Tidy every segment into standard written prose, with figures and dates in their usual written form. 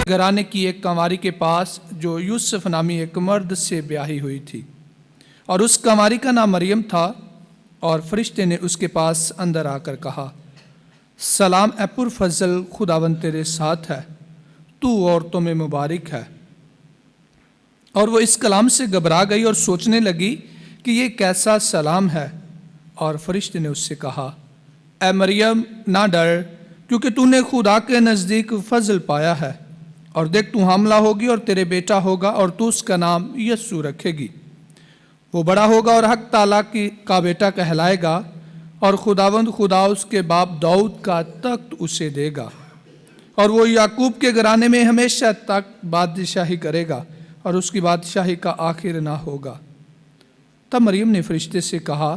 گھرانے کی ایک کنواری کے پاس جو یوسف نامی ایک مرد سے بیاہی ہوئی تھی، اور اس کنواری کا نام مریم تھا۔ اور فرشتے نے اس کے پاس اندر آ کر کہا، سلام اے پرفضل، خداوند تیرے ساتھ ہے، تو عورتوں میں مبارک ہے۔ اور وہ اس کلام سے گھبرا گئی اور سوچنے لگی کہ یہ کیسا سلام ہے۔ اور فرشتے نے اس سے کہا، اے مریم نہ ڈر، کیونکہ تو نے خدا کے نزدیک فضل پایا ہے، اور دیکھ تو حاملہ ہوگی اور تیرے بیٹا ہوگا، اور تو اس کا نام یسوع رکھے گی۔ وہ بڑا ہوگا اور حق تعالیٰ کا بیٹا کہلائے گا، اور خداوند خدا اس کے باپ داؤد کا تخت اسے دے گا، اور وہ یعقوب کے گھرانے میں ہمیشہ تک بادشاہی کرے گا، اور اس کی بادشاہی کا آخر نہ ہوگا۔ تب مریم نے فرشتے سے کہا،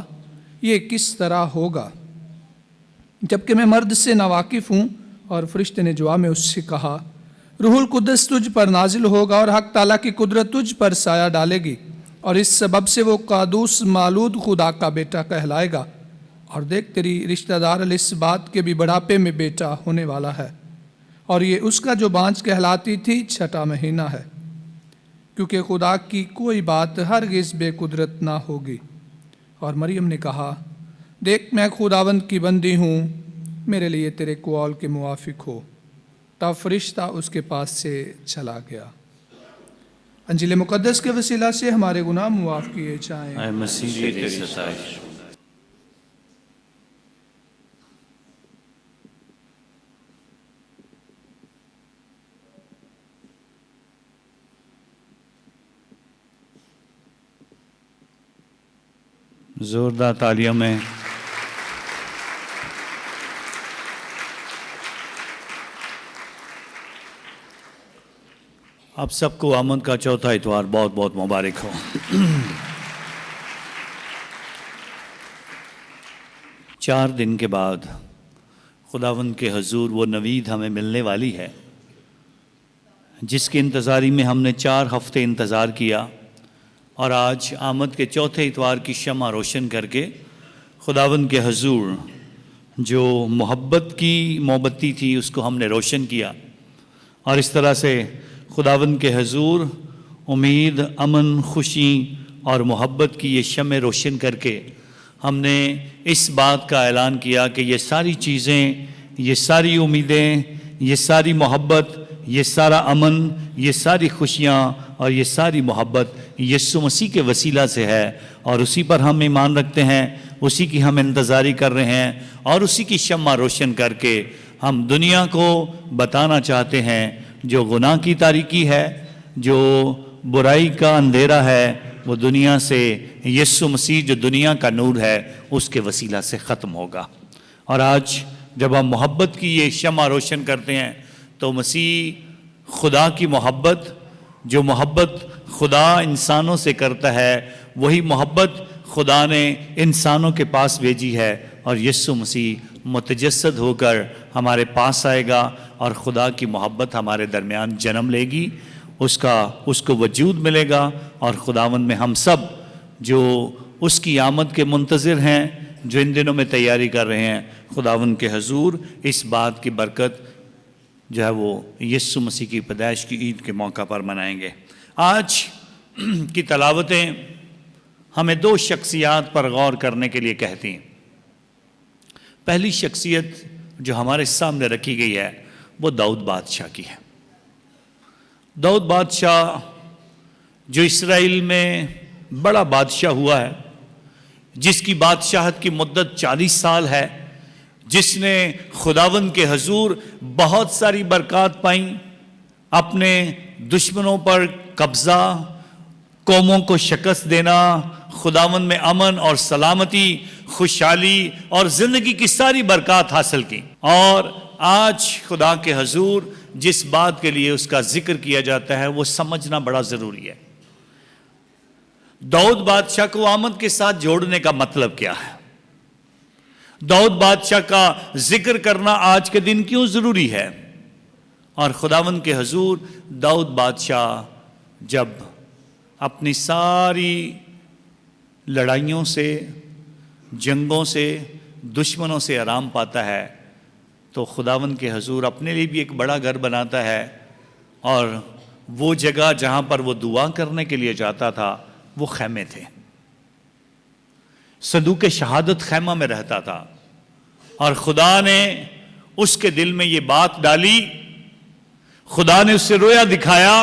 یہ کس طرح ہوگا، جبکہ میں مرد سے ناواقف ہوں؟ اور فرشتے نے جواب میں اس سے کہا، روح القدس تجھ پر نازل ہوگا، اور حق تعالیٰ کی قدرت تجھ پر سایہ ڈالے گی، اور اس سبب سے وہ قدوس مولود خدا کا بیٹا کہلائے گا۔ اور دیکھ تیری رشتہ دار الصبات کے بھی بڑھاپے میں بیٹا ہونے والا ہے، اور یہ اس کا جو بانجھ کہلاتی تھی 6واں مہینہ ہے، کیونکہ خدا کی کوئی بات ہرگز بے قدرت نہ ہوگی۔ اور مریم نے کہا، دیکھ میں خداوند کی بندی ہوں، میرے لیے تیرے قول کے موافق ہو۔ تب فرشتہ اس کے پاس سے چلا گیا۔ انجیل مقدس کے وسیلہ سے ہمارے گناہ معاف کیے جائیں۔ اے مسیح تیری ستائش۔ زوردار تالیوں میں آپ سب کو آمد کا چوتھا اتوار بہت بہت مبارک ہو۔ چار دن کے بعد خداوند کے حضور وہ نوید ہمیں ملنے والی ہے، جس کی انتظاری میں ہم نے 4 ہفتے انتظار کیا، اور آج آمد کے چوتھے اتوار کی شمع روشن کر کے خداوند کے حضور جو محبت کی موم بتی تھی اس کو ہم نے روشن کیا، اور اس طرح سے خداوند کے حضور امید، امن، خوشی اور محبت کی یہ شمع روشن کر کے ہم نے اس بات کا اعلان کیا کہ یہ ساری چیزیں، یہ ساری امیدیں، یہ ساری محبت، یہ سارا امن، یہ ساری خوشیاں اور یہ ساری محبت یسوع مسیح کے وسیلہ سے ہے، اور اسی پر ہم ایمان رکھتے ہیں، اسی کی ہم انتظاری کر رہے ہیں، اور اسی کی شمع روشن کر کے ہم دنیا کو بتانا چاہتے ہیں جو گناہ کی تاریکی ہے، جو برائی کا اندھیرا ہے، وہ دنیا سے یسوع مسیح جو دنیا کا نور ہے اس کے وسیلہ سے ختم ہوگا۔ اور آج جب ہم محبت کی یہ شمع روشن کرتے ہیں تو مسیح خدا کی محبت، جو محبت خدا انسانوں سے کرتا ہے، وہی محبت خدا نے انسانوں کے پاس بھیجی ہے، اور یسوع مسیح متجسد ہو کر ہمارے پاس آئے گا، اور خدا کی محبت ہمارے درمیان جنم لے گی، اس کو وجود ملے گا، اور خداوند میں ہم سب جو اس کی آمد کے منتظر ہیں، جو ان دنوں میں تیاری کر رہے ہیں، خداوند کے حضور اس بات کی برکت جو ہے وہ یسوع مسیح کی پیدائش کی عید کے موقع پر منائیں گے۔ آج کی تلاوتیں ہمیں 2 شخصیات پر غور کرنے کے لیے کہتی ہیں۔ پہلی شخصیت جو ہمارے سامنے رکھی گئی ہے وہ داؤد بادشاہ کی ہے۔ داؤد بادشاہ جو اسرائیل میں بڑا بادشاہ ہوا ہے، جس کی بادشاہت کی مدت 40 سال ہے، جس نے خداوند کے حضور بہت ساری برکات پائیں، اپنے دشمنوں پر قبضہ، قوموں کو شکست دینا، خداوند میں امن اور سلامتی، خوشحالی اور زندگی کی ساری برکات حاصل کی۔ اور آج خدا کے حضور جس بات کے لیے اس کا ذکر کیا جاتا ہے وہ سمجھنا بڑا ضروری ہے۔ داؤد بادشاہ کو آمد کے ساتھ جوڑنے کا مطلب کیا ہے؟ داؤد بادشاہ کا ذکر کرنا آج کے دن کیوں ضروری ہے؟ اور خداوند کے حضور داؤد بادشاہ جب اپنی ساری لڑائیوں سے، جنگوں سے، دشمنوں سے آرام پاتا ہے تو خداوند کے حضور اپنے لیے بھی ایک بڑا گھر بناتا ہے، اور وہ جگہ جہاں پر وہ دعا کرنے کے لیے جاتا تھا وہ خیمے تھے. صندوق شہادت خیمہ میں رہتا تھا اور خدا نے اس کے دل میں یہ بات ڈالی. خدا نے اس سے رویا دکھایا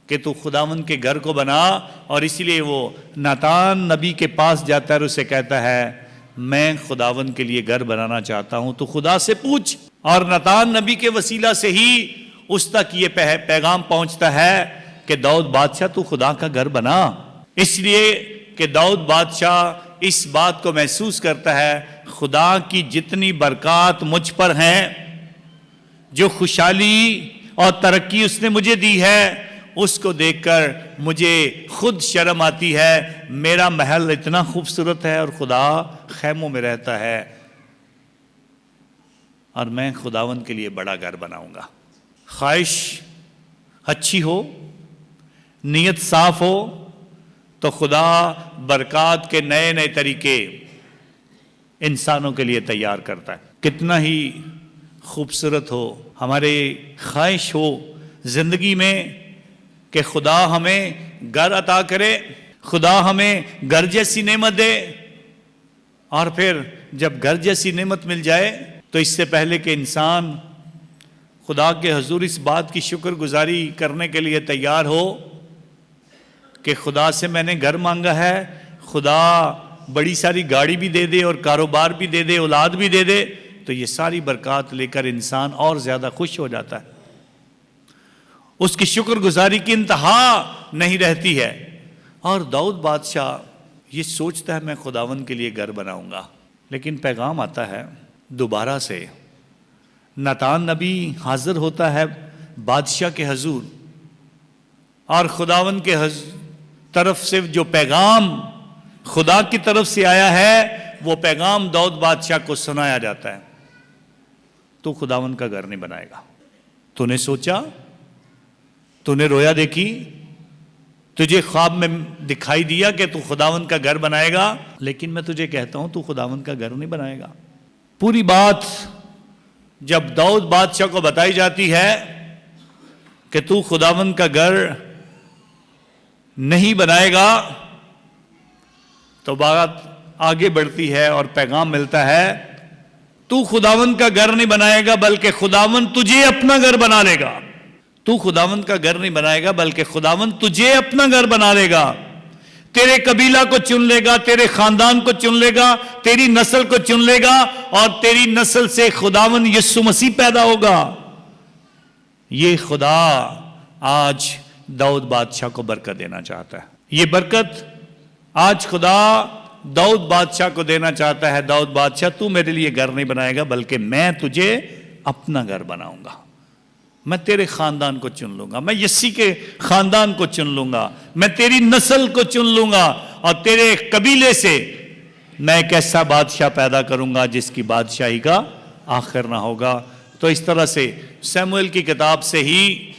کہ تو خداوند کے گھر کو بنا, اور اس لیے وہ ناتان نبی کے پاس جاتا ہے اور اسے کہتا ہے میں خداوند کے لیے گھر بنانا چاہتا ہوں, تو خدا سے پوچھ. اور ناتان نبی کے وسیلہ سے ہی اس تک یہ پیغام پہنچتا ہے کہ داؤد بادشاہ تو خدا کا گھر بنا. اس لیے کہ داؤد بادشاہ اس بات کو محسوس کرتا ہے خدا کی جتنی برکات مجھ پر ہیں, جو خوشحالی اور ترقی اس نے مجھے دی ہے, اس کو دیکھ کر مجھے خود شرم آتی ہے. میرا محل اتنا خوبصورت ہے اور خدا خیموں میں رہتا ہے, اور میں خداوند کے لیے بڑا گھر بناؤں گا. خواہش اچھی ہو, نیت صاف ہو, تو خدا برکات کے نئے نئے طریقے انسانوں کے لیے تیار کرتا ہے. کتنا ہی خوبصورت ہو ہمارے خواہش ہو زندگی میں کہ خدا ہمیں گھر عطا کرے, خدا ہمیں گھر جیسی نعمت دے, اور پھر جب گھر جیسی نعمت مل جائے تو اس سے پہلے کہ انسان خدا کے حضور اس بات کی شکر گزاری کرنے کے لیے تیار ہو کہ خدا سے میں نے گھر مانگا ہے, خدا بڑی ساری گاڑی بھی دے دے اور کاروبار بھی دے دے, اولاد بھی دے دے, تو یہ ساری برکات لے کر انسان اور زیادہ خوش ہو جاتا ہے. اس کی شکر گزاری کی انتہا نہیں رہتی ہے. اور داؤد بادشاہ یہ سوچتا ہے میں خداوند کے لیے گھر بناؤں گا, لیکن پیغام آتا ہے دوبارہ سے. ناتان نبی حاضر ہوتا ہے بادشاہ کے حضور, اور خداوند کے طرف سے جو پیغام خدا کی طرف سے آیا ہے وہ پیغام داؤد بادشاہ کو سنایا جاتا ہے. تو خداوند کا گھر نہیں بنائے گا. تو نے سوچا, تو نے رویا دیکھی, تجھے خواب میں دکھائی دیا کہ تو خداوند کا گھر بنائے گا, لیکن میں تجھے کہتا ہوں تو خداوند کا گھر نہیں بنائے گا. پوری بات جب داؤد بادشاہ کو بتائی جاتی ہے کہ تو خداوند کا گھر نہیں بنائے گا, تو بات آگے بڑھتی ہے اور پیغام ملتا ہے تو خداوند کا گھر نہیں بنائے گا بلکہ خداوند تجھے اپنا گھر بنا لے گا. تو خداوند کا گھر نہیں بنائے گا بلکہ خداوند تجھے اپنا گھر بنا لے گا. تیرے قبیلہ کو چن لے گا, تیرے خاندان کو چن لے گا, تیری نسل کو چن لے گا, اور تیری نسل سے خداوند یسوع مسیح پیدا ہوگا. یہ خدا آج داؤد بادشاہ کو برکت دینا چاہتا ہے. یہ برکت آج خدا داؤد بادشاہ کو دینا چاہتا ہے. داؤد بادشاہ تو میرے لیے گھر نہیں بنائے گا بلکہ میں تجھے اپنا گھر بناؤں گا. میں تیرے خاندان کو چن لوں گا, میں یسی کے خاندان کو چن لوں گا, میں تیری نسل کو چن لوں گا, اور تیرے قبیلے سے میں ایک ایسا بادشاہ پیدا کروں گا جس کی بادشاہی کا آخر نہ ہوگا. تو اس طرح سے سیموئیل کی کتاب سے ہی,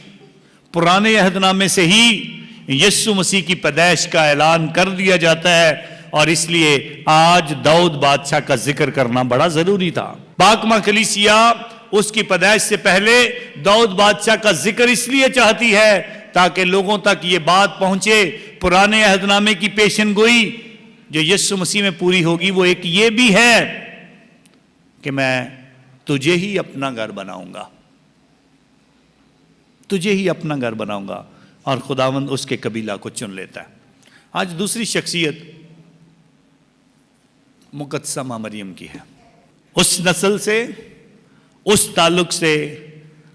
پرانے عہد نامے سے ہی یسوع مسیح کی پیدائش کا اعلان کر دیا جاتا ہے, اور اس لیے آج داؤد بادشاہ کا ذکر کرنا بڑا ضروری تھا. پاکمہ کلیسیا اس کی پیدائش سے پہلے داؤد بادشاہ کا ذکر اس لیے چاہتی ہے تاکہ لوگوں تک یہ بات پہنچے, پرانے عہد نامے کی پیشن گوئی جو یسوع مسیح میں پوری ہوگی وہ ایک یہ بھی ہے کہ میں تجھے ہی اپنا گھر بناؤں گا, تجھے ہی اپنا گھر بناؤں گا. اور خداوند اس کے قبیلہ کو چن لیتا ہے. آج دوسری شخصیت مقدسہ ماں مریم کی ہے. اس نسل سے, اس تعلق سے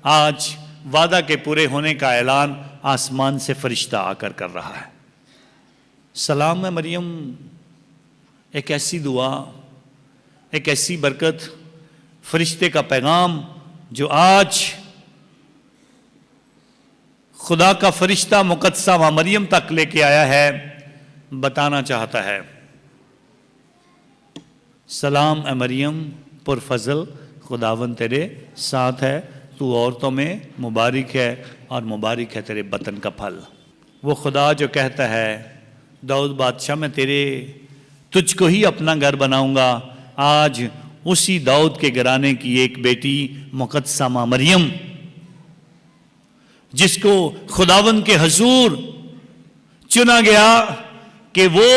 آج وعدہ کے پورے ہونے کا اعلان آسمان سے فرشتہ آ کر رہا ہے. سلام ہے مریم, ایک ایسی دعا, ایک ایسی برکت, فرشتے کا پیغام جو آج خدا کا فرشتہ مقدسہ ماں مریم تک لے کے آیا ہے, بتانا چاہتا ہے سلام اے مریم پرفضل, خداوند تیرے ساتھ ہے, تو عورتوں میں مبارک ہے اور مبارک ہے تیرے بطن کا پھل. وہ خدا جو کہتا ہے داؤد بادشاہ میں تجھ کو ہی اپنا گھر بناؤں گا, آج اسی داؤد کے گھرانے کی ایک بیٹی مقدسہ ماں مریم جس کو خداوند کے حضور چنا گیا کہ وہ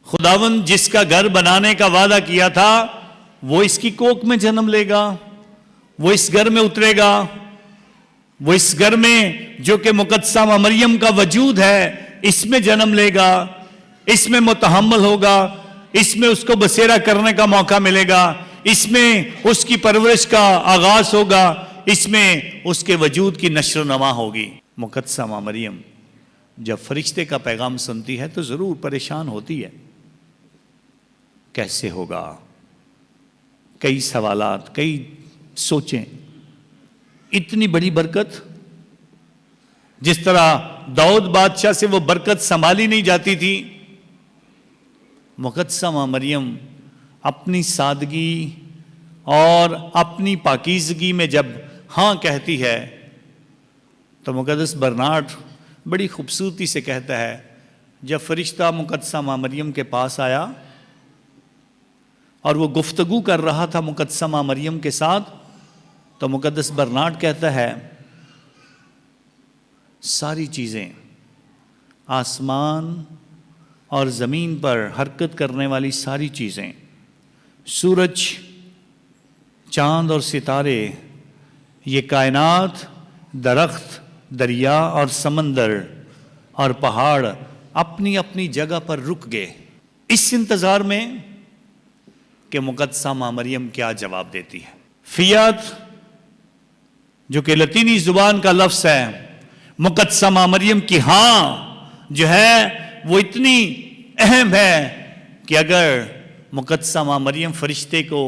خداوند جس کا گھر بنانے کا وعدہ کیا تھا وہ اس کی کوکھ میں جنم لے گا، وہ اس گھر میں اترے گا، وہ اس گھر میں جو کہ مقدسہ ماں مریم کا وجود ہے اس میں جنم لے گا، اس میں متحمل ہوگا، اس میں اس کو بسیرا کرنے کا موقع ملے گا، اس میں اس کی پرورش کا آغاز ہوگا، اس میں اس کے وجود کی نشر و نما ہوگی۔ مقدسہ ماں مریم جب فرشتے کا پیغام سنتی ہے تو ضرور پریشان ہوتی ہے، کیسے ہوگا؟ کئی سوالات، کئی سوچیں۔ اتنی بڑی برکت، جس طرح داؤد بادشاہ سے وہ برکت سنبھالی نہیں جاتی تھی، مقدسہ ماں مریم اپنی سادگی اور اپنی پاکیزگی میں جب ہاں کہتی ہے تو مقدس برنارڈ بڑی خوبصورتی سے کہتا ہے، جب فرشتہ مقدسہ ماں مریم کے پاس آیا اور وہ گفتگو کر رہا تھا مقدسہ ماں مریم کے ساتھ، تو مقدس برنارڈ کہتا ہے ساری چیزیں، آسمان اور زمین پر حرکت کرنے والی ساری چیزیں، سورج، چاند اور ستارے، یہ کائنات، درخت، دریا اور سمندر اور پہاڑ اپنی اپنی جگہ پر رک گئے، اس انتظار میں کہ مقدسہ ماں مریم کیا جواب دیتی ہے۔ فیات جو کہ لطینی زبان کا لفظ ہے، مقدسہ ماں مریم کی ہاں جو ہے وہ اتنی اہم ہے کہ اگر مقدسہ ماں مریم فرشتے کو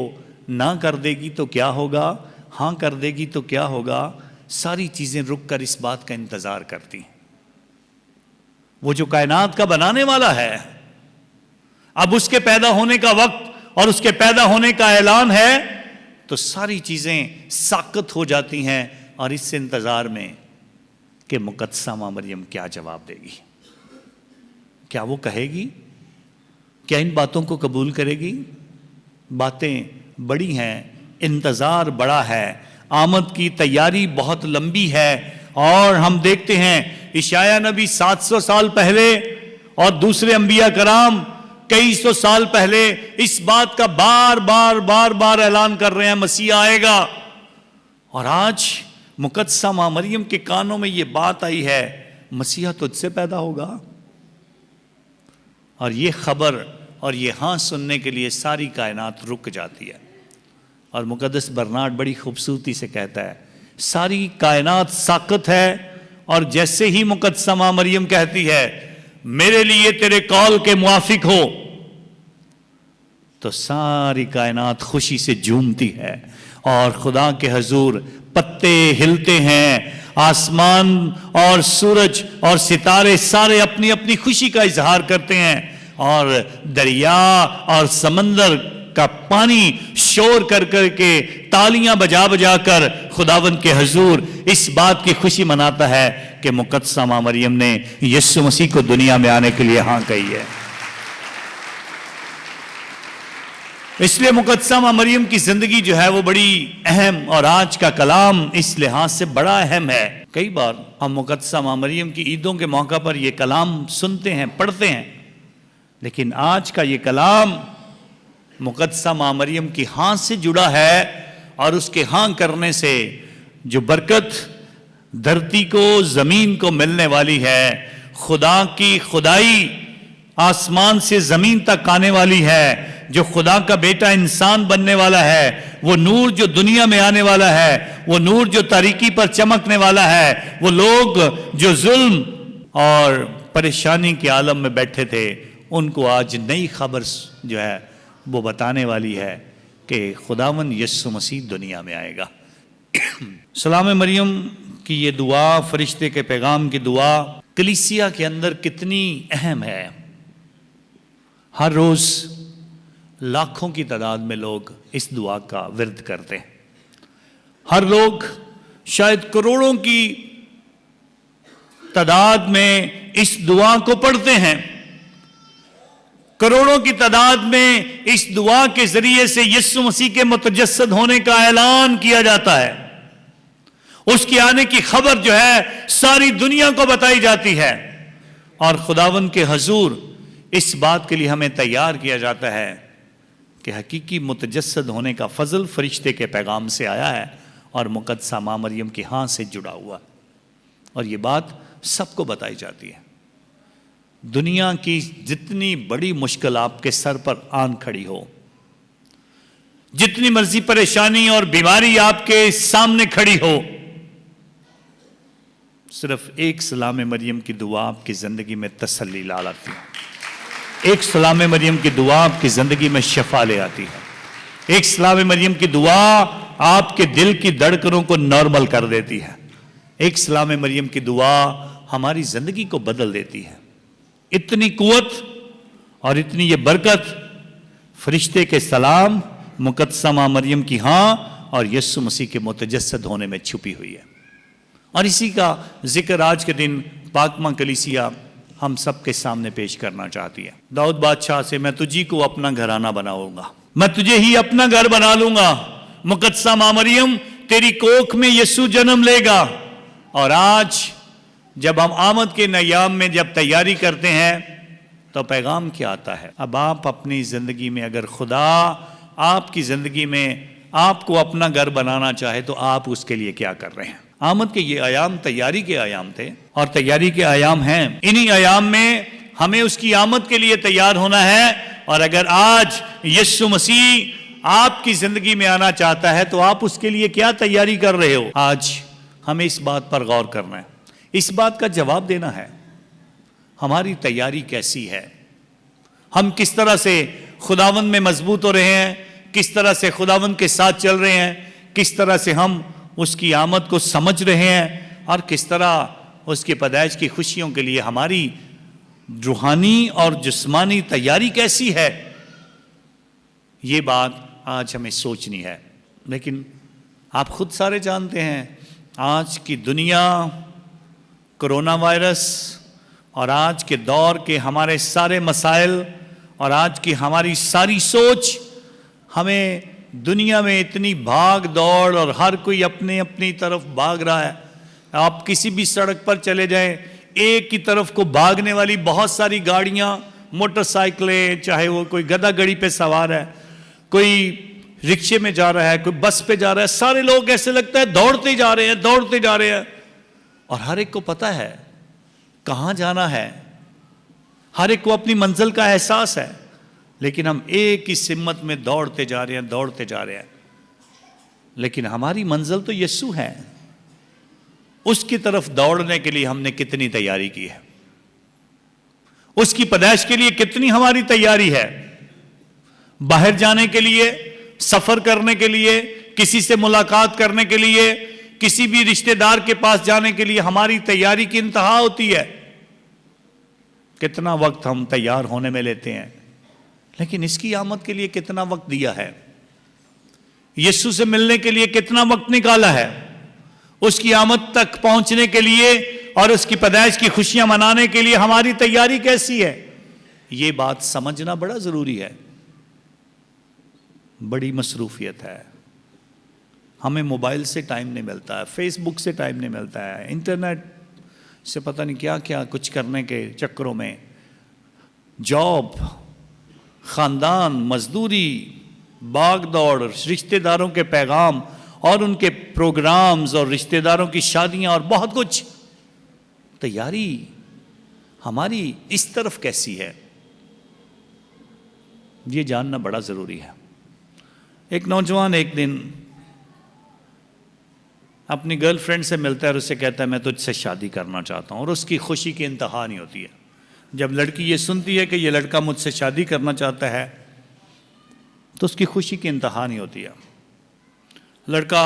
نہ کر دے گی تو کیا ہوگا، ہاں کر دے گی تو کیا ہوگا، ساری چیزیں رک کر اس بات کا انتظار کرتی ہیں۔ وہ جو کائنات کا بنانے والا ہے، اب اس کے پیدا ہونے کا وقت اور اس کے پیدا ہونے کا اعلان ہے تو ساری چیزیں ساکت ہو جاتی ہیں، اور اس انتظار میں کہ مقدسہ ماں مریم کیا جواب دے گی، کیا وہ کہے گی، کیا ان باتوں کو قبول کرے گی۔ باتیں بڑی ہیں، انتظار بڑا ہے، آمد کی تیاری بہت لمبی ہے، اور ہم دیکھتے ہیں عیسیٰ نبی 700 سال پہلے اور دوسرے انبیاء کرام کئی سو سال پہلے اس بات کا بار بار اعلان کر رہے ہیں مسیح آئے گا، اور آج مقدسہ ماں مریم کے کانوں میں یہ بات آئی ہے مسیح تجھ سے پیدا ہوگا، اور یہ خبر اور یہ ہاں سننے کے لیے ساری کائنات رک جاتی ہے۔ اور مقدس برنارڈ بڑی خوبصورتی سے کہتا ہے ساری کائنات ساکت ہے، اور جیسے ہی مقدسہ ماں مریم کہتی ہے میرے لیے تیرے قول کے موافق ہو، تو ساری کائنات خوشی سے جھومتی ہے، اور خدا کے حضور پتے ہلتے ہیں، آسمان اور سورج اور ستارے سارے اپنی اپنی خوشی کا اظہار کرتے ہیں، اور دریا اور سمندر کا پانی شور کر کر کے تالیاں بجا بجا کر خداوند کے حضور اس بات کی خوشی مناتا ہے کہ مقدسہ ماں مریم نے یسوع مسیح کو دنیا میں آنے کے لیے ہاں کہی ہے۔ اس لیے مقدسہ ماں مریم کی زندگی جو ہے وہ بڑی اہم، اور آج کا کلام اس لحاظ سے بڑا اہم ہے۔ کئی بار ہم مقدسہ ماں مریم کی عیدوں کے موقع پر یہ کلام سنتے ہیں، پڑھتے ہیں، لیکن آج کا یہ کلام مقدسہ ماں مریم کی ہاں سے جڑا ہے، اور اس کے ہاں کرنے سے جو برکت دھرتی کو، زمین کو ملنے والی ہے، خدا کی خدائی آسمان سے زمین تک آنے والی ہے، جو خدا کا بیٹا انسان بننے والا ہے، وہ نور جو دنیا میں آنے والا ہے، وہ نور جو تاریکی پر چمکنے والا ہے، وہ لوگ جو ظلم اور پریشانی کے عالم میں بیٹھے تھے ان کو آج نئی خبر جو ہے وہ بتانے والی ہے کہ خداوند یسوع مسیح دنیا میں آئے گا۔ سلام مریم کی یہ دعا، فرشتے کے پیغام کی دعا کلیسیا کے اندر کتنی اہم ہے۔ ہر روز لاکھوں کی تعداد میں لوگ اس دعا کا ورد کرتے ہیں، ہر لوگ شاید کروڑوں کی تعداد میں اس دعا کو پڑھتے ہیں، کروڑوں کی تعداد میں اس دعا کے ذریعے سے یسوع مسیح کے متجسد ہونے کا اعلان کیا جاتا ہے، اس کے آنے کی خبر جو ہے ساری دنیا کو بتائی جاتی ہے، اور خداوند کے حضور اس بات کے لیے ہمیں تیار کیا جاتا ہے کہ حقیقی متجسد ہونے کا فضل فرشتے کے پیغام سے آیا ہے اور مقدسہ ماں مریم کی ہاں سے جڑا ہوا، اور یہ بات سب کو بتائی جاتی ہے۔ دنیا کی جتنی بڑی مشکل آپ کے سر پر آن کھڑی ہو، جتنی مرضی پریشانی اور بیماری آپ کے سامنے کھڑی ہو، صرف ایک سلام مریم کی دعا آپ کی زندگی میں تسلی لا لاتی ہے، ایک سلام مریم کی دعا آپ کی زندگی میں شفا لے آتی ہے، ایک سلام مریم کی دعا آپ کے دل کی دھڑکنوں کو نارمل کر دیتی ہے، ایک سلام مریم کی دعا ہماری زندگی کو بدل دیتی ہے۔ اتنی قوت اور اتنی یہ برکت فرشتے کے سلام، مقدسہ ماں مریم کی ہاں اور یسوع مسیح کے متجسد ہونے میں چھپی ہوئی ہے، اور اسی کا ذکر آج کے دن پاک ماں کلیسیا ہم سب کے سامنے پیش کرنا چاہتی ہے۔ داؤد بادشاہ سے میں تجھی کو اپنا گھرانہ بناؤں گا، میں تجھے ہی اپنا گھر بنا لوں گا۔ مقدسہ ماں مریم تیری کوکھ میں یسوع جنم لے گا، اور آج جب ہم آمد کے نیام میں جب تیاری کرتے ہیں تو پیغام کیا آتا ہے؟ اب آپ اپنی زندگی میں اگر خدا آپ کی زندگی میں آپ کو اپنا گھر بنانا چاہے تو آپ اس کے لیے کیا کر رہے ہیں؟ آمد کے یہ ایام تیاری کے ایام تھے اور تیاری کے ایام ہیں، انہی ایام میں ہمیں اس کی آمد کے لیے تیار ہونا ہے، اور اگر آج یسوع مسیح آپ کی زندگی میں آنا چاہتا ہے تو آپ اس کے لیے کیا تیاری کر رہے ہو؟ آج ہمیں اس بات پر غور کرنا ہے، اس بات کا جواب دینا ہے، ہماری تیاری کیسی ہے؟ ہم کس طرح سے خداوند میں مضبوط ہو رہے ہیں؟ کس طرح سے خداوند کے ساتھ چل رہے ہیں؟ کس طرح سے ہم اس کی آمد کو سمجھ رہے ہیں؟ اور کس طرح اس کی پیدائش کی خوشیوں کے لیے ہماری روحانی اور جسمانی تیاری کیسی ہے؟ یہ بات آج ہمیں سوچنی ہے۔ لیکن آپ خود سارے جانتے ہیں آج کی دنیا، کرونا وائرس اور آج کے دور کے ہمارے سارے مسائل اور آج کی ہماری ساری سوچ ہمیں دنیا میں اتنی بھاگ دوڑ اور ہر کوئی اپنے اپنی طرف بھاگ رہا ہے۔ آپ کسی بھی سڑک پر چلے جائیں، ایک کی طرف کو بھاگنے والی بہت ساری گاڑیاں، موٹر سائیکلیں، چاہے وہ کوئی گدھا گڑی پہ سوار ہے، کوئی رکشے میں جا رہا ہے، کوئی بس پہ جا رہا ہے، سارے لوگ ایسے لگتا ہے دوڑتے جا رہے ہیں، دوڑتے جا رہے ہیں، اور ہر ایک کو پتہ ہے کہاں جانا ہے، ہر ایک کو اپنی منزل کا احساس ہے، لیکن ہم ایک ہی سمت میں دوڑتے جا رہے ہیں، دوڑتے جا رہے ہیں۔ لیکن ہماری منزل تو یسوع ہے، اس کی طرف دوڑنے کے لیے ہم نے کتنی تیاری کی ہے؟ اس کی پیدائش کے لیے کتنی ہماری تیاری ہے؟ باہر جانے کے لیے، سفر کرنے کے لیے، کسی سے ملاقات کرنے کے لیے، کسی بھی رشتہ دار کے پاس جانے کے لیے ہماری تیاری کی انتہا ہوتی ہے۔ کتنا وقت ہم تیار ہونے میں لیتے ہیں، لیکن اس کی آمد کے لیے کتنا وقت دیا ہے؟ یسوع سے ملنے کے لیے کتنا وقت نکالا ہے؟ اس کی آمد تک پہنچنے کے لیے اور اس کی پیدائش کی خوشیاں منانے کے لیے ہماری تیاری کیسی ہے؟ یہ بات سمجھنا بڑا ضروری ہے۔ بڑی مصروفیت ہے، ہمیں موبائل سے ٹائم نہیں ملتا ہے، فیس بک سے ٹائم نہیں ملتا ہے، انٹرنیٹ سے پتہ نہیں کیا کیا کچھ کرنے کے چکروں میں، جاب، خاندان، مزدوری، باغ دوڑ، رشتہ داروں کے پیغام اور ان کے پروگرامز اور رشتہ داروں کی شادیاں اور بہت کچھ، تیاری ہماری اس طرف کیسی ہے؟ یہ جاننا بڑا ضروری ہے۔ ایک نوجوان ایک دن اپنی گرل فرینڈ سے ملتا ہے اور اسے کہتا ہے میں تجھ سے شادی کرنا چاہتا ہوں، اور اس کی خوشی کی انتہا نہیں ہوتی ہے۔ جب لڑکی یہ سنتی ہے کہ یہ لڑکا مجھ سے شادی کرنا چاہتا ہے تو اس کی خوشی کی انتہا نہیں ہوتی ہے۔ لڑکا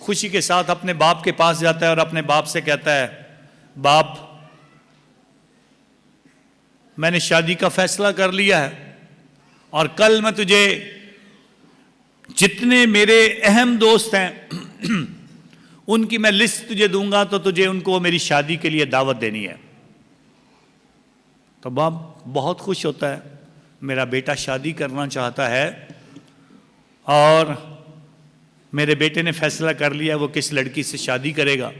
خوشی کے ساتھ اپنے باپ کے پاس جاتا ہے اور اپنے باپ سے کہتا ہے باپ، میں نے شادی کا فیصلہ کر لیا ہے، اور کل میں تجھے جتنے میرے اہم دوست ہیں ان کی میں لسٹ تجھے دوں گا، تو تجھے ان کو میری شادی کے لیے دعوت دینی ہے۔ تو باپ بہت خوش ہوتا ہے، میرا بیٹا شادی کرنا چاہتا ہے اور میرے بیٹے نے فیصلہ کر لیا وہ کس لڑکی سے شادی کرے گا۔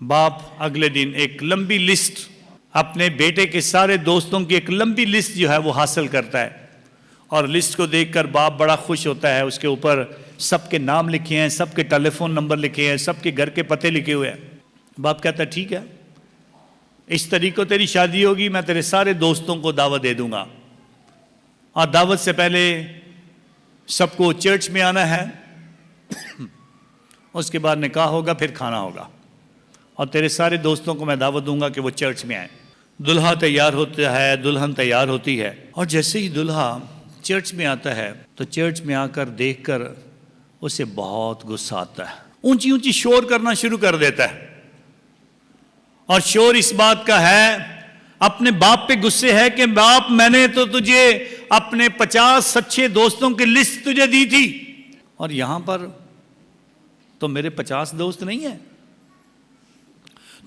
باپ اگلے دن ایک لمبی لسٹ، اپنے بیٹے کے سارے دوستوں کی ایک لمبی لسٹ جو ہے وہ حاصل کرتا ہے، اور لسٹ کو دیکھ کر باپ بڑا خوش ہوتا ہے۔ اس کے اوپر سب کے نام لکھے ہیں، سب کے ٹیلی فون نمبر لکھے ہیں، سب کے گھر کے پتے لکھے ہوئے ہیں۔ باپ کہتا ہے ٹھیک ہے، اس طریقے تیری شادی ہوگی، میں تیرے سارے دوستوں کو دعوت دے دوں گا، اور دعوت سے پہلے سب کو چرچ میں آنا ہے، اس کے بعد نکاح ہوگا، پھر کھانا ہوگا، اور تیرے سارے دوستوں کو میں دعوت دوں گا کہ وہ چرچ میں آئیں۔ دلہا تیار ہوتا ہے، دلہن تیار ہوتی ہے، اور جیسے ہی دلہا چرچ میں آتا ہے تو چرچ میں آ کر دیکھ کر اسے بہت غصہ آتا ہے، اونچی اونچی شور کرنا شروع کر دیتا ہے، اور شور اس بات کا ہے، اپنے باپ پہ غصے ہے کہ باپ میں نے تو تجھے اپنے 50 سچے دوستوں کی لسٹ تجھے دی تھی، اور یہاں پر تو میرے 50 دوست نہیں ہیں،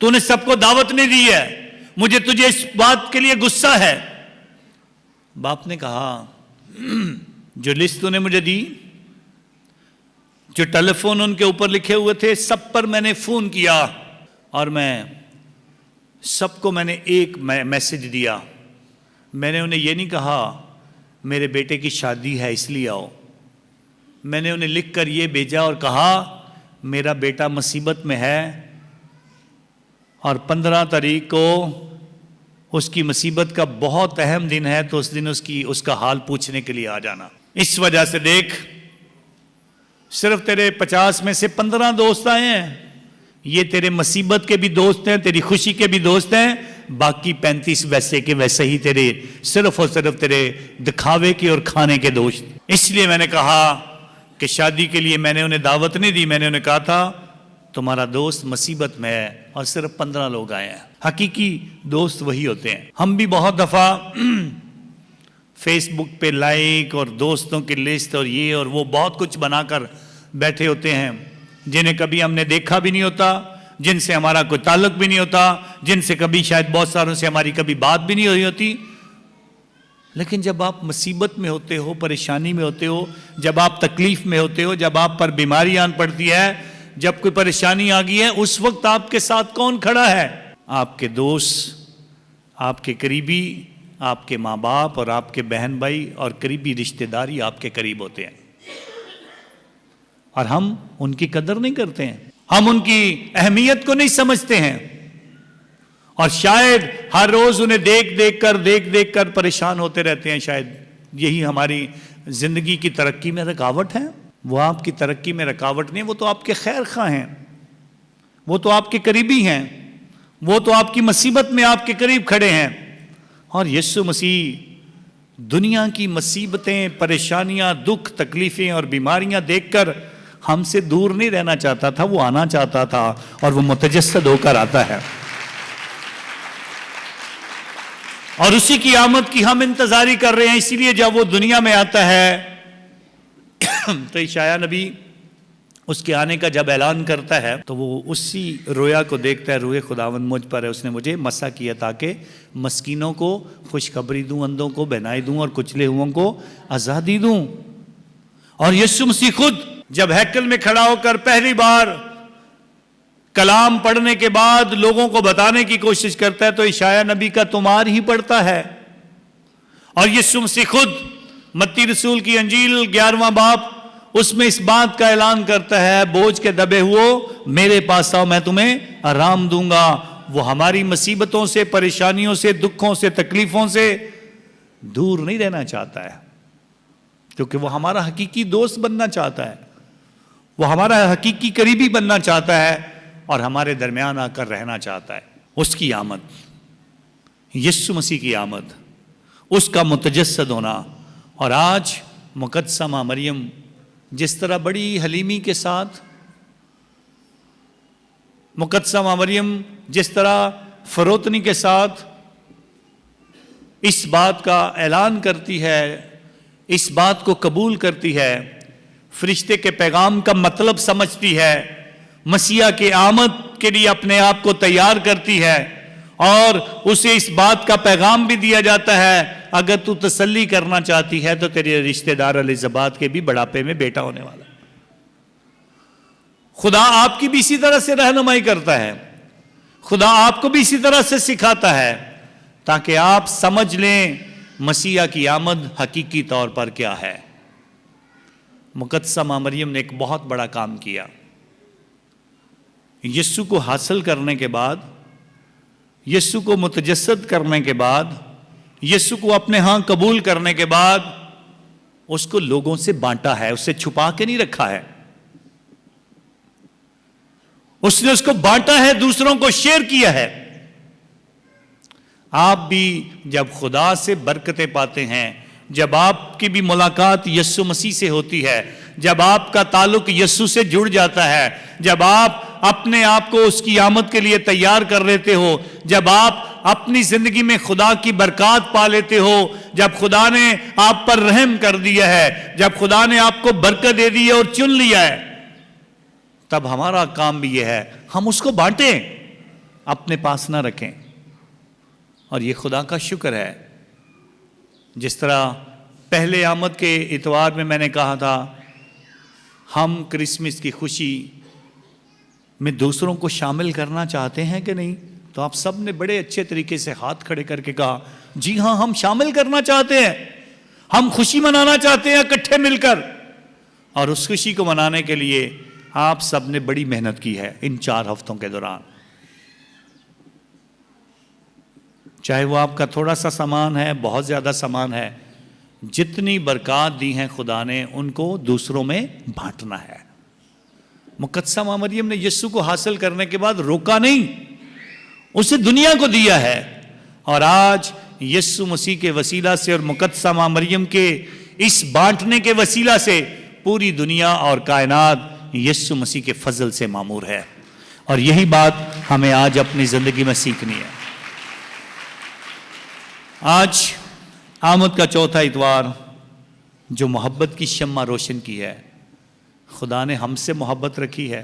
تو نے سب کو دعوت نہیں دی ہے، مجھے تجھے اس بات کے لیے غصہ ہے۔ باپ نے کہا جو لسٹ تو نے مجھے دی، جو ٹیلی فون ان کے اوپر لکھے ہوئے تھے، سب پر میں نے فون کیا، اور میں سب کو میں نے ایک میسج دیا، میں نے انہیں یہ نہیں کہا میرے بیٹے کی شادی ہے اس لیے آؤ، میں نے انہیں لکھ کر یہ بھیجا اور کہا میرا بیٹا مصیبت میں ہے، اور 15 تاریخ کو اس کی مصیبت کا بہت اہم دن ہے، تو اس دن اس کا حال پوچھنے کے لیے آ جانا۔ اس وجہ سے دیکھ، صرف تیرے 50 میں سے 15 دوست آئے ہیں، یہ تیرے مصیبت کے بھی دوست ہیں، تیری خوشی کے بھی دوست ہیں، باقی 35 ویسے کے ویسے ہی تیرے صرف اور صرف تیرے دکھاوے کے اور کھانے کے دوست۔ اس لیے میں نے کہا کہ شادی کے لیے میں نے انہیں دعوت نہیں دی، میں نے انہیں کہا تھا تمہارا دوست مصیبت میں ہے، اور صرف 15 لوگ آئے ہیں۔ حقیقی دوست وہی ہوتے ہیں۔ ہم بھی بہت دفعہ فیس بک پہ لائک اور دوستوں کی لسٹ اور یہ اور وہ بہت کچھ بنا کر بیٹھے ہوتے ہیں، جنہیں کبھی ہم نے دیکھا بھی نہیں ہوتا، جن سے ہمارا کوئی تعلق بھی نہیں ہوتا، جن سے کبھی شاید بہت ساروں سے ہماری کبھی بات بھی نہیں ہوئی ہوتی۔ لیکن جب آپ مصیبت میں ہوتے ہو، پریشانی میں ہوتے ہو، جب آپ تکلیف میں ہوتے ہو، جب آپ پر بیماری آن پڑتی ہے، جب کوئی پریشانی آ گئی ہے، اس وقت آپ کے ساتھ کون کھڑا ہے؟ آپ کے دوست، آپ کے قریبی، آپ کے ماں باپ اور آپ کے بہن بھائی اور قریبی رشتہ داری آپ کے قریب ہوتے ہیں، اور ہم ان کی قدر نہیں کرتے ہیں، ہم ان کی اہمیت کو نہیں سمجھتے ہیں، اور شاید ہر روز انہیں دیکھ دیکھ کر پریشان ہوتے رہتے ہیں۔ شاید یہی ہماری زندگی کی ترقی میں رکاوٹ ہے۔ وہ آپ کی ترقی میں رکاوٹ نہیں، وہ تو آپ کے خیر خواہ ہیں، وہ تو آپ کے قریبی ہیں، وہ تو آپ کی مصیبت میں آپ کے قریب کھڑے ہیں۔ اور یسوع مسیح دنیا کی مصیبتیں، پریشانیاں، دکھ، تکلیفیں اور بیماریاں دیکھ کر ہم سے دور نہیں رہنا چاہتا تھا، وہ آنا چاہتا تھا، اور وہ متجسد ہو کر آتا ہے، اور اسی کی آمد کی ہم انتظاری کر رہے ہیں۔ اسی لیے جب وہ دنیا میں آتا ہے تو عیسایا نبی اس کے آنے کا جب اعلان کرتا ہے تو وہ اسی رویا کو دیکھتا ہے، روح خداوند مجھ پر ہے، اس نے مجھے مسا کیا تاکہ مسکینوں کو خوشخبری دوں، اندھوں کو بہنائی دوں، اور کچلے ہوئوں کو آزادی دوں۔ اور یسوع مسیح خود جب ہیکل میں کھڑا ہو کر پہلی بار کلام پڑھنے کے بعد لوگوں کو بتانے کی کوشش کرتا ہے تو عیسایا نبی کا تمہار ہی پڑھتا ہے، اور یسوع مسیح خود متی رسول کی انجیل 11واں باب اس میں اس بات کا اعلان کرتا ہے، بوجھ کے دبے ہوئے میرے پاس آؤ، میں تمہیں آرام دوں گا۔ وہ ہماری مصیبتوں سے، پریشانیوں سے، دکھوں سے، تکلیفوں سے دور نہیں رہنا چاہتا ہے، کیونکہ وہ ہمارا حقیقی دوست بننا چاہتا ہے، وہ ہمارا حقیقی قریبی بننا چاہتا ہے، اور ہمارے درمیان آ کر رہنا چاہتا ہے۔ اس کی آمد، یسوع مسیح کی آمد، اس کا متجسد ہونا، اور آج مقدسہ ماں مریم جس طرح بڑی حلیمی کے ساتھ، مقدسہ ماں مریم جس طرح فروتنی کے ساتھ اس بات کا اعلان کرتی ہے، اس بات کو قبول کرتی ہے، فرشتے کے پیغام کا مطلب سمجھتی ہے، مسیح کے آمد کے لیے اپنے آپ کو تیار کرتی ہے، اور اسے اس بات کا پیغام بھی دیا جاتا ہے اگر تو تسلی کرنا چاہتی ہے تو تیرے رشتہ دار الزبات کے بھی بڑھاپے میں بیٹا ہونے والا ہے۔ خدا آپ کی بھی اسی طرح سے رہنمائی کرتا ہے، خدا آپ کو بھی اسی طرح سے سکھاتا ہے تاکہ آپ سمجھ لیں مسیح کی آمد حقیقی طور پر کیا ہے۔ مقدسہ ماں مریم نے ایک بہت بڑا کام کیا۔ یسوع کو حاصل کرنے کے بعد، یسوع کو متجسد کرنے کے بعد، یسوع کو اپنے ہاں قبول کرنے کے بعد اس کو لوگوں سے بانٹا ہے، اسے چھپا کے نہیں رکھا ہے، اس نے اس کو بانٹا ہے، دوسروں کو شیئر کیا ہے۔ آپ بھی جب خدا سے برکتیں پاتے ہیں، جب آپ کی بھی ملاقات یسوع مسیح سے ہوتی ہے، جب آپ کا تعلق یسوع سے جڑ جاتا ہے، جب آپ اپنے آپ کو اس کی آمد کے لیے تیار کر لیتے ہو، جب آپ اپنی زندگی میں خدا کی برکات پا لیتے ہو، جب خدا نے آپ پر رحم کر دیا ہے، جب خدا نے آپ کو برکت دے دی ہے اور چن لیا ہے، تب ہمارا کام بھی یہ ہے ہم اس کو بانٹیں، اپنے پاس نہ رکھیں۔ اور یہ خدا کا شکر ہے، جس طرح پہلے آمد کے اتوار میں میں نے کہا تھا، ہم کرسمس کی خوشی میں دوسروں کو شامل کرنا چاہتے ہیں کہ نہیں؟ تو آپ سب نے بڑے اچھے طریقے سے ہاتھ کھڑے کر کے کہا جی ہاں، ہم شامل کرنا چاہتے ہیں، ہم خوشی منانا چاہتے ہیں اکٹھے مل کر۔ اور اس خوشی کو منانے کے لیے آپ سب نے بڑی محنت کی ہے ان 4 ہفتوں کے دوران، چاہے وہ آپ کا تھوڑا سا سامان ہے، بہت زیادہ سامان ہے، جتنی برکات دی ہیں خدا نے ان کو دوسروں میں بانٹنا ہے۔ مقدسہ ماں مریم نے یسوع کو حاصل کرنے کے بعد روکا نہیں، اسے دنیا کو دیا ہے، اور آج یسوع مسیح کے وسیلہ سے اور مقدسہ ماں مریم کے اس بانٹنے کے وسیلہ سے پوری دنیا اور کائنات یسوع مسیح کے فضل سے معمور ہے، اور یہی بات ہمیں آج اپنی زندگی میں سیکھنی ہے۔ آج آمد کا چوتھا اتوار جو محبت کی شمع روشن کی ہے، خدا نے ہم سے محبت رکھی ہے،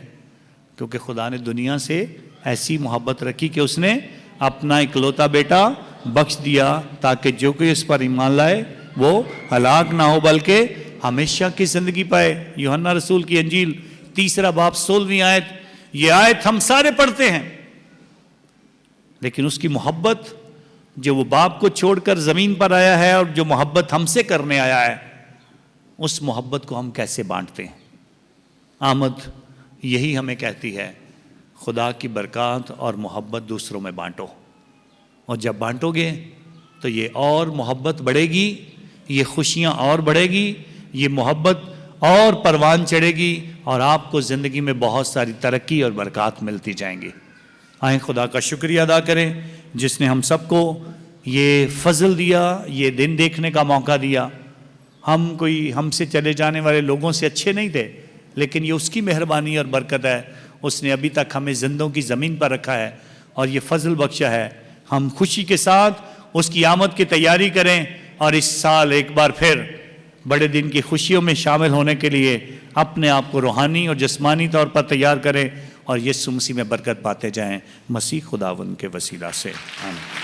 کیونکہ خدا نے دنیا سے ایسی محبت رکھی کہ اس نے اپنا اکلوتا بیٹا بخش دیا تاکہ جو کوئی اس پر ایمان لائے وہ ہلاک نہ ہو بلکہ ہمیشہ کی زندگی پائے۔ یوحنا رسول کی انجیل 3 باب 16 آیت، یہ آیت ہم سارے پڑھتے ہیں، لیکن اس کی محبت جو وہ باپ کو چھوڑ کر زمین پر آیا ہے اور جو محبت ہم سے کرنے آیا ہے، اس محبت کو ہم کیسے بانٹتے ہیں؟ آمد یہی ہمیں کہتی ہے، خدا کی برکات اور محبت دوسروں میں بانٹو، اور جب بانٹو گے تو یہ اور محبت بڑھے گی، یہ خوشیاں اور بڑھے گی، یہ محبت اور پروان چڑھے گی، اور آپ کو زندگی میں بہت ساری ترقی اور برکات ملتی جائیں گی۔ آئیں خدا کا شکریہ ادا کریں جس نے ہم سب کو یہ فضل دیا، یہ دن دیکھنے کا موقع دیا۔ ہم کوئی ہم سے چلے جانے والے لوگوں سے اچھے نہیں تھے، لیکن یہ اس کی مہربانی اور برکت ہے، اس نے ابھی تک ہمیں زندوں کی زمین پر رکھا ہے اور یہ فضل بخشا ہے۔ ہم خوشی کے ساتھ اس کی آمد کی تیاری کریں، اور اس سال ایک بار پھر بڑے دن کی خوشیوں میں شامل ہونے کے لیے اپنے آپ کو روحانی اور جسمانی طور پر تیار کریں، اور یسوع مسیح میں برکت پاتے جائیں، مسیح خداوند کے وسیلہ سے آمین۔